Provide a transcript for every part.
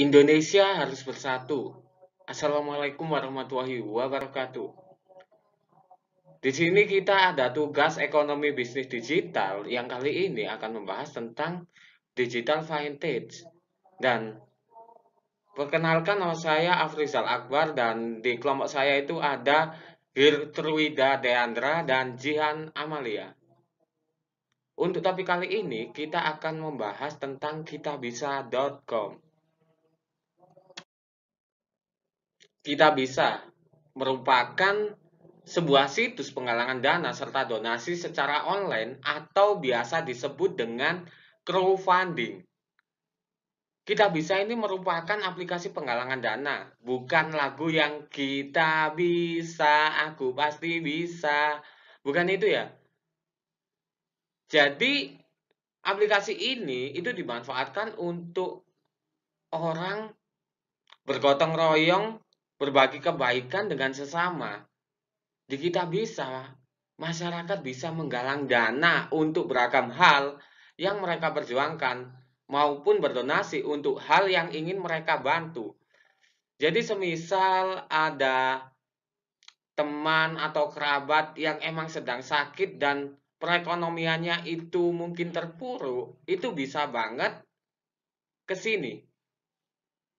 Indonesia harus bersatu. Assalamualaikum warahmatullahi wabarakatuh. Di sini kita ada tugas ekonomi bisnis digital yang kali ini akan membahas tentang digital vintage. Dan perkenalkan, nama saya Afrizal Akbar dan di kelompok saya itu ada Gertruida Deandra dan Jihan Amalia. Untuk topik kali ini kita akan membahas tentang kitabisa.com. Kitabisa merupakan sebuah situs penggalangan dana serta donasi secara online atau biasa disebut dengan crowdfunding. Kitabisa ini merupakan aplikasi penggalangan dana, bukan lagu yang kita bisa, aku pasti bisa. Bukan itu ya. Jadi aplikasi ini itu dimanfaatkan untuk orang bergotong royong, berbagi kebaikan dengan sesama. Di Kitabisa, masyarakat bisa menggalang dana untuk beragam hal yang mereka perjuangkan maupun berdonasi untuk hal yang ingin mereka bantu. Jadi semisal ada teman atau kerabat yang emang sedang sakit dan perekonomiannya itu mungkin terpuruk, itu bisa banget ke sini.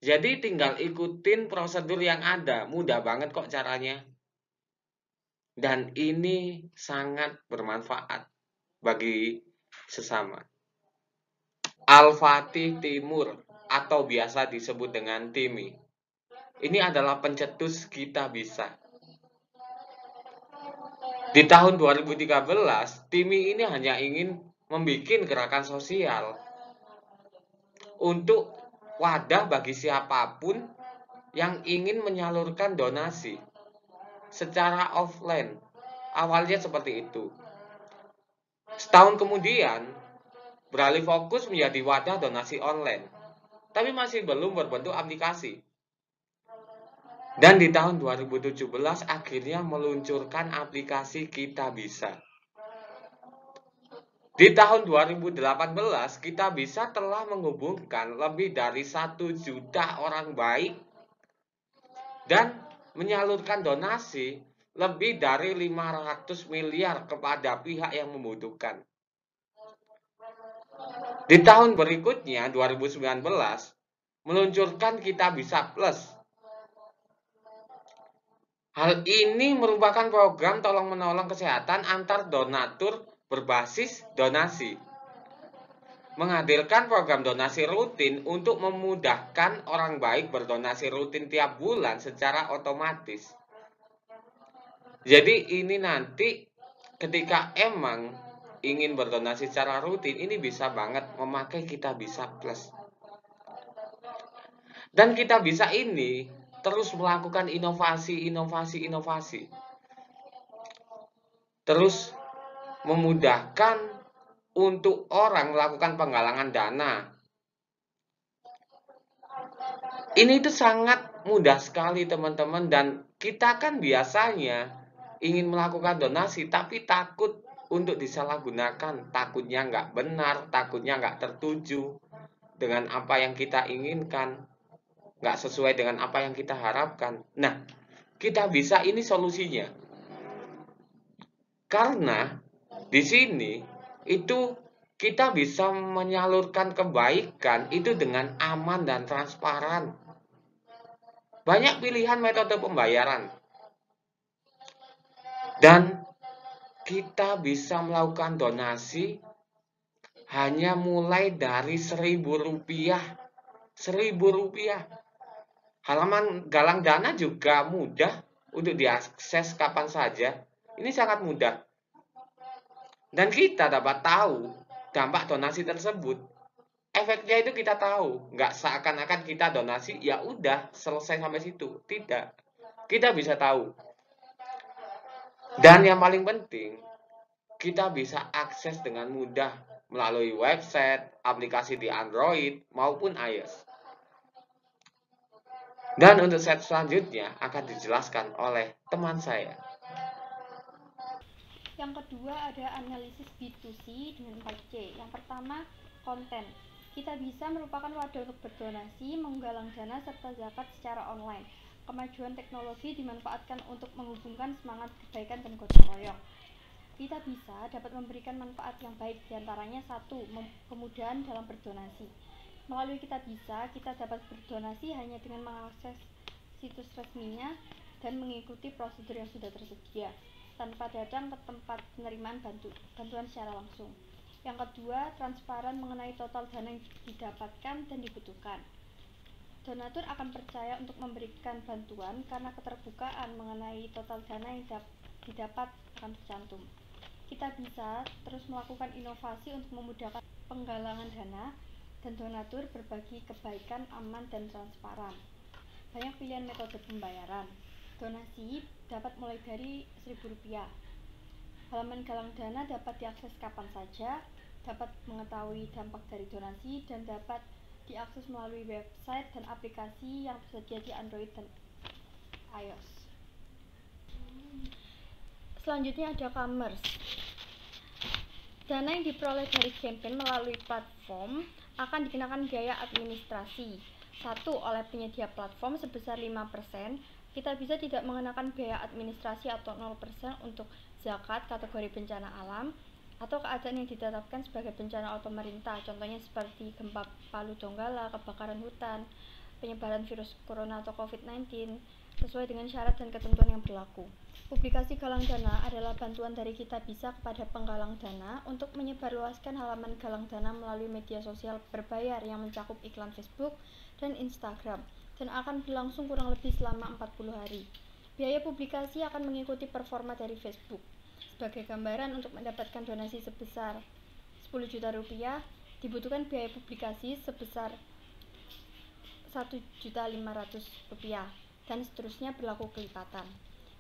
Jadi tinggal ikutin prosedur yang ada, mudah banget kok caranya. Dan ini sangat bermanfaat bagi sesama. Al-Fatih Timur atau biasa disebut dengan Timi. Ini adalah pencetus Kitabisa. Di tahun 2013, Timi ini hanya ingin membuat gerakan sosial untuk wadah bagi siapapun yang ingin menyalurkan donasi secara offline. Awalnya seperti itu. Setahun kemudian, beralih fokus menjadi wadah donasi online, tapi masih belum berbentuk aplikasi. Dan di tahun 2017 akhirnya meluncurkan aplikasi Kitabisa. Di tahun 2018, Kitabisa telah menghubungkan lebih dari 1 juta orang baik dan menyalurkan donasi lebih dari 500 miliar kepada pihak yang membutuhkan. Di tahun berikutnya, 2019, meluncurkan Kitabisa Plus. Hal ini merupakan program tolong-menolong kesehatan antar donatur berbasis donasi. Menghadirkan program donasi rutin untuk memudahkan orang baik berdonasi rutin tiap bulan secara otomatis. Jadi ini nanti ketika emang ingin berdonasi secara rutin, ini bisa banget memakai Kitabisa Plus. Dan Kitabisa ini terus melakukan inovasi. Terus memudahkan untuk orang melakukan penggalangan dana. Ini itu sangat mudah sekali teman-teman, dan kita kan biasanya ingin melakukan donasi tapi takut untuk disalahgunakan, takutnya nggak benar, takutnya nggak tertuju dengan apa yang kita inginkan, nggak sesuai dengan apa yang kita harapkan. Nah, Kitabisa ini solusinya. Karena di sini itu kita bisa menyalurkan kebaikan itu dengan aman dan transparan. Banyak pilihan metode pembayaran. Dan kita bisa melakukan donasi hanya mulai dari Rp1.000. Rp1.000. Halaman galang dana juga mudah untuk diakses kapan saja. Ini sangat mudah. Dan kita dapat tahu dampak donasi tersebut. Efeknya itu kita tahu. Nggak seakan-akan kita donasi, ya udah selesai sampai situ. Tidak. Kita bisa tahu. Dan yang paling penting, kita bisa akses dengan mudah melalui website, aplikasi di Android, maupun iOS. Dan untuk set selanjutnya akan dijelaskan oleh teman saya. Yang kedua ada analisis B2C dengan 4C. Yang pertama konten. Kita bisa merupakan wadah untuk berdonasi, menggalang dana, serta zakat secara online. Kemajuan teknologi dimanfaatkan untuk menghubungkan semangat kebaikan dan gotong royong. Kita bisa dapat memberikan manfaat yang baik, diantaranya satu, kemudahan dalam berdonasi. Melalui kita bisa, kita dapat berdonasi hanya dengan mengakses situs resminya dan mengikuti prosedur yang sudah tersedia, tanpa datang ke tempat penerimaan bantuan secara langsung. Yang kedua, transparan mengenai total dana yang didapatkan dan dibutuhkan. Donatur akan percaya untuk memberikan bantuan karena keterbukaan mengenai total dana yang didapat akan tercantum. Kita bisa terus melakukan inovasi untuk memudahkan penggalangan dana dan donatur berbagi kebaikan aman dan transparan. Banyak pilihan metode pembayaran. Donasi dapat mulai dari Rp1.000. Halaman galang dana dapat diakses kapan saja, dapat mengetahui dampak dari donasi, dan dapat diakses melalui website dan aplikasi yang tersedia di Android dan iOS. Selanjutnya ada Commerce. Dana yang diperoleh dari campaign melalui platform akan dikenakan biaya administrasi. 1. Oleh penyedia platform sebesar 5%. Kita bisa tidak mengenakan biaya administrasi atau 0% untuk zakat kategori bencana alam atau keadaan yang ditetapkan sebagai bencana oleh pemerintah, contohnya seperti gempa Palu Donggala, kebakaran hutan, penyebaran virus corona atau COVID-19, sesuai dengan syarat dan ketentuan yang berlaku. Publikasi galang dana adalah bantuan dari Kita Bisa kepada penggalang dana untuk menyebarluaskan halaman galang dana melalui media sosial berbayar yang mencakup iklan Facebook dan Instagram dan akan berlangsung kurang lebih selama 40 hari. Biaya publikasi akan mengikuti performa dari Facebook. Sebagai gambaran, untuk mendapatkan donasi sebesar Rp10 juta, dibutuhkan biaya publikasi sebesar Rp1.500.000 dan seterusnya berlaku kelipatan.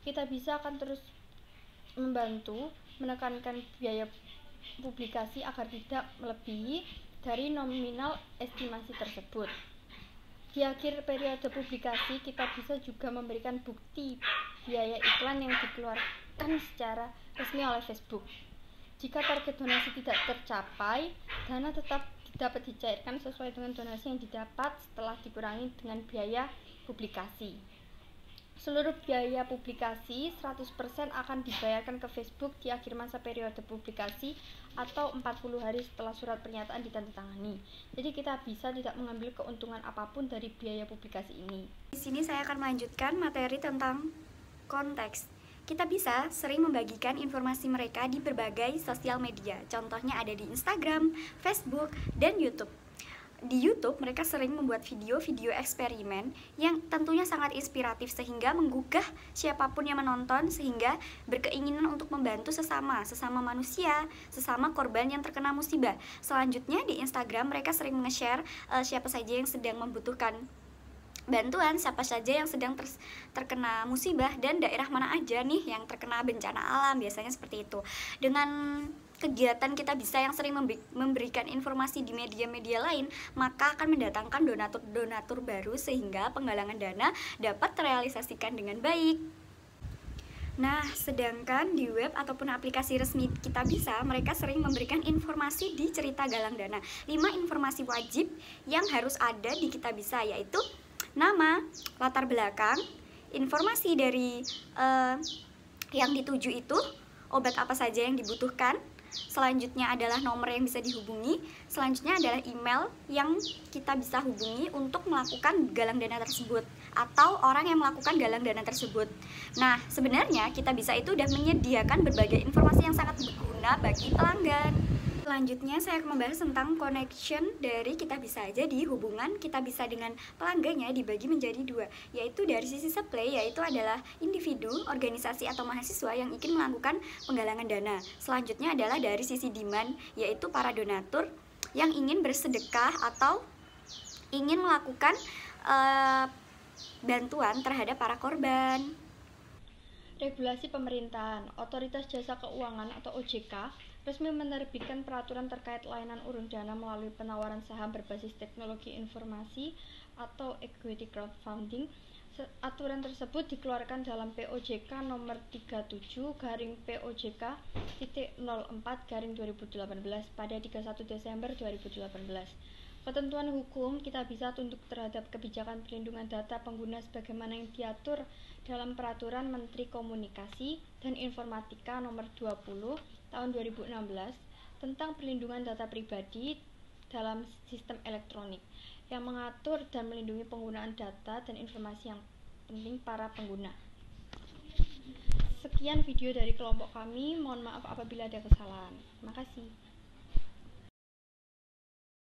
Kita bisa akan terus membantu menekankan biaya publikasi agar tidak melebihi dari nominal estimasi tersebut. Di akhir periode publikasi, Kita Bisa juga memberikan bukti biaya iklan yang dikeluarkan secara resmi oleh Facebook. Jika target donasi tidak tercapai, dana tetap dapat dicairkan sesuai dengan donasi yang didapat setelah dikurangi dengan biaya publikasi. Seluruh biaya publikasi 100% akan dibayarkan ke Facebook di akhir masa periode publikasi atau 40 hari setelah surat pernyataan ditandatangani. Jadi Kita Bisa tidak mengambil keuntungan apapun dari biaya publikasi ini. Di sini saya akan melanjutkan materi tentang konteks. Kita Bisa sering membagikan informasi mereka di berbagai sosial media. Contohnya ada di Instagram, Facebook, dan YouTube. Di YouTube, mereka sering membuat video-video eksperimen yang tentunya sangat inspiratif sehingga menggugah siapapun yang menonton sehingga berkeinginan untuk membantu sesama manusia, sesama korban yang terkena musibah. Selanjutnya di Instagram, mereka sering nge-share siapa saja yang sedang membutuhkan bantuan, siapa saja yang sedang terkena musibah, dan daerah mana aja nih yang terkena bencana alam, biasanya seperti itu. Dengan kegiatan Kita Bisa yang sering memberikan informasi di media-media lain, maka akan mendatangkan donatur-donatur baru sehingga penggalangan dana dapat terrealisasikan dengan baik. Nah, sedangkan di web ataupun aplikasi resmi Kita Bisa, mereka sering memberikan informasi di cerita galang dana. 5 informasi wajib yang harus ada di Kita Bisa, yaitu nama, latar belakang, informasi dari yang dituju itu, obat apa saja yang dibutuhkan. Selanjutnya adalah nomor yang bisa dihubungi. Selanjutnya adalah email yang kita bisa hubungi untuk melakukan galang dana tersebut atau orang yang melakukan galang dana tersebut. Nah, sebenarnya Kita Bisa itu sudah menyediakan berbagai informasi yang sangat berguna bagi pelanggan. Selanjutnya saya akan membahas tentang connection dari Kita Bisa. Jadi hubungan Kita Bisa dengan pelanggannya dibagi menjadi 2, yaitu dari sisi supply, yaitu adalah individu, organisasi atau mahasiswa yang ingin melakukan penggalangan dana. Selanjutnya adalah dari sisi demand, yaitu para donatur yang ingin bersedekah atau ingin melakukan bantuan terhadap para korban. Regulasi pemerintahan. Otoritas Jasa Keuangan atau OJK resmi menerbitkan peraturan terkait layanan urun dana melalui penawaran saham berbasis teknologi informasi atau equity crowdfunding. Aturan tersebut dikeluarkan dalam POJK nomor 37/POJK.04/2018 pada 31 Desember 2018. Ketentuan hukum kita bisa tunduk terhadap kebijakan perlindungan data pengguna sebagaimana yang diatur dalam Peraturan Menteri Komunikasi dan Informatika Nomor 20 Tahun 2016 tentang perlindungan data pribadi dalam sistem elektronik yang mengatur dan melindungi penggunaan data dan informasi yang penting para pengguna. Sekian video dari kelompok kami, mohon maaf apabila ada kesalahan. Terima kasih.